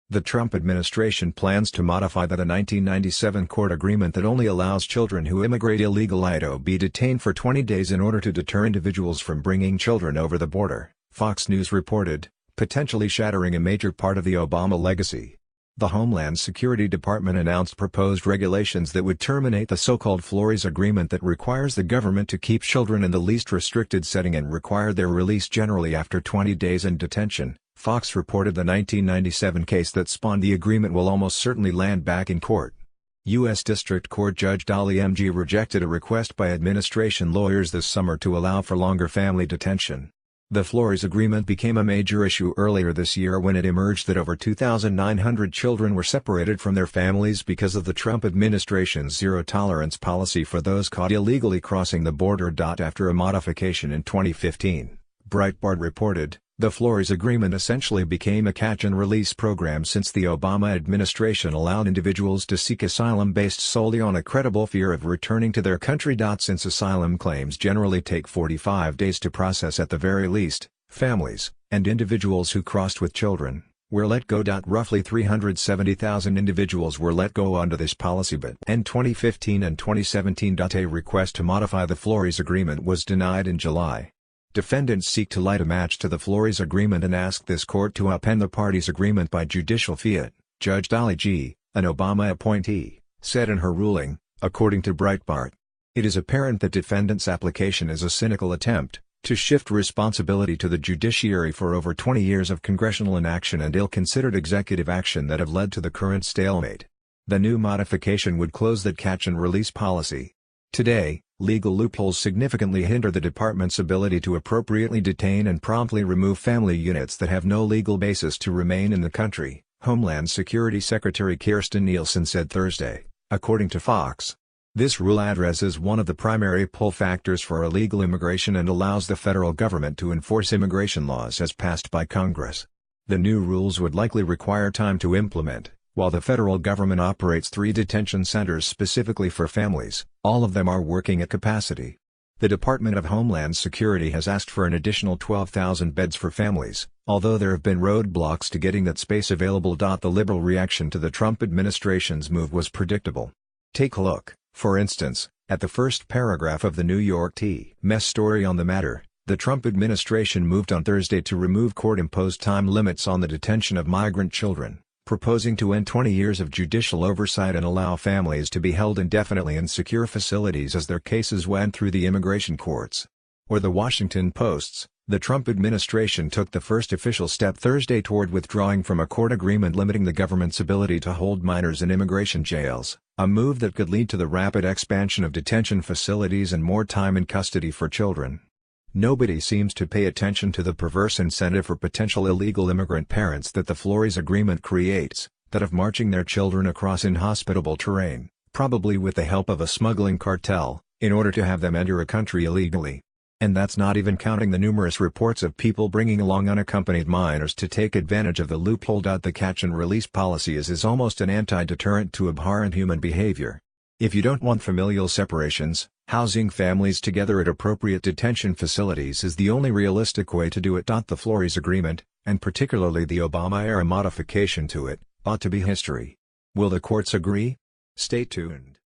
The Trump administration plans to modify the 1997 court agreement that only allows children who immigrate illegally to be detained for 20 days in order to deter individuals from bringing children over the border, Fox News reported, potentially shattering a major part of the Obama legacy. The Homeland Security Department announced proposed regulations that would terminate the so-called Flores agreement that requires the government to keep children in the least restricted setting and require their release generally after 20 days in detention. Fox reported the 1997 case that spawned the agreement will almost certainly land back in court. U.S. District Court Judge Dolly M rejected a request by administration lawyers this summer to allow for longer family detention. The Flores agreement became a major issue earlier this year when it emerged that over 2,900 children were separated from their families because of the Trump administration's zero-tolerance policy for those caught illegally crossing the border. After a modification in 2015, Breitbart reported, the Flores agreement essentially became a catch-and-release program since the Obama administration allowed individuals to seek asylum based solely on a credible fear of returning to their country. Since asylum claims generally take 45 days to process at the very least, families, and individuals who crossed with children, were let go. Roughly 370,000 individuals were let go under this policy, but in 2015 and 2017. A request to modify the Flores agreement was denied in July. Defendants seek to light a match to the Flores agreement and ask this court to upend the parties' agreement by judicial fiat, Judge Dolly G., an Obama appointee, said in her ruling, according to Breitbart. It is apparent that defendants' application is a cynical attempt to shift responsibility to the judiciary for over 20 years of congressional inaction and ill-considered executive action that have led to the current stalemate. The new modification would close that catch-and-release policy. Today, legal loopholes significantly hinder the department's ability to appropriately detain and promptly remove family units that have no legal basis to remain in the country, Homeland Security Secretary Kirstjen Nielsen said Thursday, according to Fox. This rule addresses one of the primary pull factors for illegal immigration and allows the federal government to enforce immigration laws as passed by Congress. The new rules would likely require time to implement. While the federal government operates 3 detention centers specifically for families, all of them are working at capacity. The Department of Homeland Security has asked for an additional 12,000 beds for families, although there have been roadblocks to getting that space available. The liberal reaction to the Trump administration's move was predictable. Take a look, for instance, at the first paragraph of the New York Times story on the matter. The Trump administration moved on Thursday to remove court-imposed time limits on the detention of migrant children, proposing to end 20 years of judicial oversight and allow families to be held indefinitely in secure facilities as their cases went through the immigration courts. Or the Washington Post's, the Trump administration took the first official step Thursday toward withdrawing from a court agreement limiting the government's ability to hold minors in immigration jails, a move that could lead to the rapid expansion of detention facilities and more time in custody for children. Nobody seems to pay attention to the perverse incentive for potential illegal immigrant parents that the Flores agreement creates, that of marching their children across inhospitable terrain, probably with the help of a smuggling cartel, in order to have them enter a country illegally. And that's not even counting the numerous reports of people bringing along unaccompanied minors to take advantage of the loophole. The catch-and-release policy is almost an anti-deterrent to abhorrent human behavior. If you don't want familial separations, housing families together at appropriate detention facilities is the only realistic way to do it. The Flores agreement, and particularly the Obama-era modification to it, ought to be history. Will the courts agree? Stay tuned.